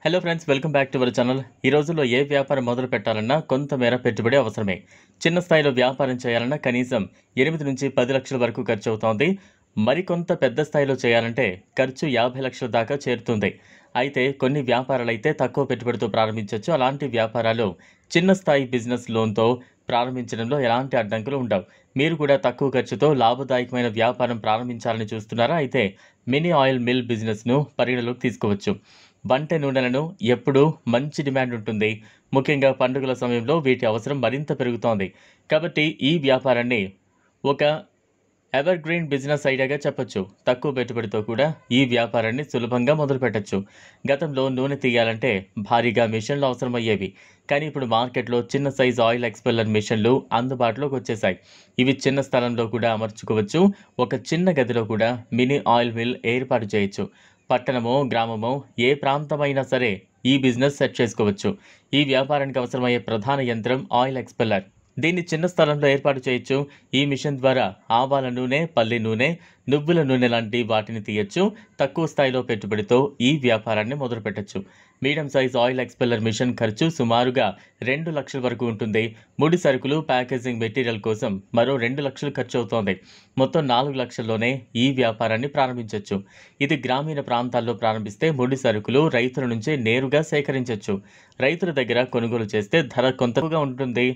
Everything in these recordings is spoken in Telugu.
Hello friends, welcome back to our channel. ఈ రోజుల్లో ఏ వ్యాపారం మొదలు పెట్టాలన్నా కొంతమేర పెట్టుబడి అవసరమే. చిన్న స్థాయిలో వ్యాపారం చేయాలన్నా కనీసం 8 నుంచి 10 లక్షల వరకు ఖర్చు అవుతోంది. మరికొంత పెద్ద స్థాయిలో చేయాలంటే ఖర్చు 50 లక్షల దాకా చేరుతుంది. అయితే కొన్ని వ్యాపారాలైతే తక్కువ పెట్టుబడితో ప్రారంభించవచ్చు. అలాంటి వ్యాపారాలు చిన్న స్థాయి బిజినెస్ లోన్తో ప్రారంభించడంలో ఎలాంటి అడ్డంకులు ఉండవు. మీరు కూడా తక్కువ ఖర్చుతో లాభదాయకమైన వ్యాపారం ప్రారంభించాలని చూస్తున్నారా? అయితే మినీ ఆయిల్ మిల్ బిజినెస్ను పరిగణలోకి తీసుకోవచ్చు. వంట నూనెలను ఎప్పుడూ మంచి డిమాండ్ ఉంటుంది. ముఖ్యంగా పండుగల సమయంలో వీటి అవసరం మరింత పెరుగుతోంది. కాబట్టి ఈ వ్యాపారాన్ని ఒక ఎవర్ గ్రీన్ బిజినెస్ ఐడియాగా చెప్పొచ్చు. తక్కువ పెట్టుబడితో కూడా ఈ వ్యాపారాన్ని సులభంగా మొదలుపెట్టచ్చు. గతంలో నూనె తీయాలంటే భారీగా మిషన్లు అవసరమయ్యేవి. కానీ ఇప్పుడు మార్కెట్లో చిన్న సైజ్ ఆయిల్ ఎక్స్పెల్లర్ మిషన్లు అందుబాటులోకి వచ్చేసాయి. ఇవి చిన్న స్థలంలో కూడా అమర్చుకోవచ్చు. ఒక చిన్న గదిలో కూడా మినీ ఆయిల్ మిల్ ఏర్పాటు చేయొచ్చు. పట్టణమో గ్రామమో ఏ ప్రాంతమైనా సరే ఈ బిజినెస్ సెట్ చేసుకోవచ్చు. ఈ వ్యాపారానికి అవసరమయ్యే ప్రధాన యంత్రం ఆయిల్ ఎక్స్పెల్లర్. దీన్ని చిన్న స్థలంలో ఏర్పాటు చేయొచ్చు. ఈ మిషన్ ద్వారా ఆవాల నూనె, పల్లి నూనె, నువ్వుల నూనె లాంటి వాటిని తీయచ్చు. తక్కువ స్థాయిలో పెట్టుబడితో ఈ వ్యాపారాన్ని మొదలుపెట్టచ్చు. Medium size oil expeller machine ఖర్చు సుమారుగా 2 లక్షల వరకు ఉంటుంది. ముడి సరుకులు, ప్యాకేజింగ్ మెటీరియల్ కోసం మరో 2 లక్షలు ఖర్చు అవుతోంది. మొత్తం 4 లక్షల్లోనే ఈ వ్యాపారాన్ని ప్రారంభించవచ్చు. ఇది గ్రామీణ ప్రాంతాల్లో ప్రారంభిస్తే ముడి సరుకులు రైతుల నుంచే నేరుగా సేకరించవచ్చు. రైతుల దగ్గర కొనుగోలు చేస్తే ధర కొంతగా ఉంటుంది.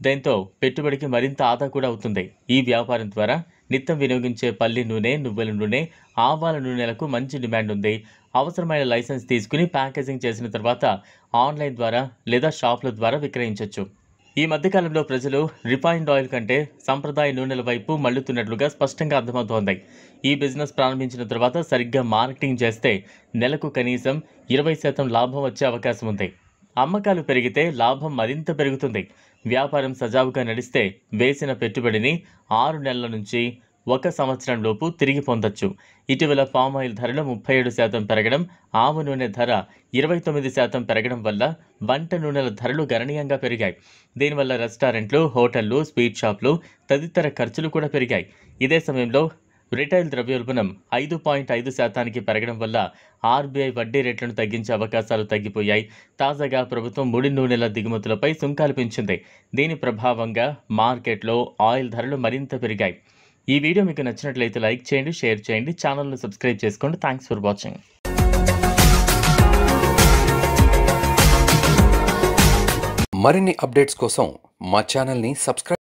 దీంతో పెట్టుబడికి మరింత ఆదా కూడా అవుతుంది. ఈ వ్యాపారం ద్వారా నిత్యం వినియోగించే పల్లి నూనె, నువ్వుల నూనె, ఆవాల నూనెలకు మంచి డిమాండ్ ఉంది. అవసరమైన లైసెన్స్ తీసుకుని ప్యాకేజింగ్ చేసిన తర్వాత ఆన్లైన్ ద్వారా లేదా షాపుల ద్వారా విక్రయించవచ్చు. ఈ మధ్యకాలంలో ప్రజలు రిఫైన్డ్ ఆయిల్ కంటే సంప్రదాయ నూనెల వైపు మళ్లుతున్నట్లుగా స్పష్టంగా అర్థమవుతోంది. ఈ బిజినెస్ ప్రారంభించిన తర్వాత సరిగ్గా మార్కెటింగ్ చేస్తే నెలకు కనీసం 20% లాభం వచ్చే అవకాశం ఉంది. అమ్మకాలు పెరిగితే లాభం మరింత పెరుగుతుంది. వ్యాపారం సజావుగా నడిస్తే వేసిన పెట్టుబడిని 6 నెలల నుంచి 1 సంవత్సరం లోపు తిరిగి పొందొచ్చు. ఇటీవల పామ్ ఆయిల్ ధరలు 37% పెరగడం, ఆవ నూనె ధర 29% పెరగడం వల్ల వంట నూనెల ధరలు గణనీయంగా పెరిగాయి. దీనివల్ల రెస్టారెంట్లు, హోటళ్లు, స్వీట్ షాపులు తదితర ఖర్చులు కూడా పెరిగాయి. ఇదే సమయంలో రిటైల్ ద్రవ్యోల్బణం 5.5% పెరగడం వల్ల ఆర్బీఐ వడ్డీ రేట్లను తగ్గించే అవకాశాలు తగ్గిపోయాయి. తాజాగా ప్రభుత్వం ముడి నూనెల దిగుమతులపై సుంకాలు పెంచింది. దీని ప్రభావంగా మార్కెట్లో ఆయిల్ ధరలు మరింత పెరిగాయి. ఈ వీడియో మీకు నచ్చినట్లయితే లైక్ చేయండి, షేర్ చేయండి, ఛానల్ను సబ్స్క్రైబ్ చేసుకోండి. Thanks for watching. మరిన్ని అప్డేట్స్ కోసం మా ఛానల్ని సబ్స్క్రైబ్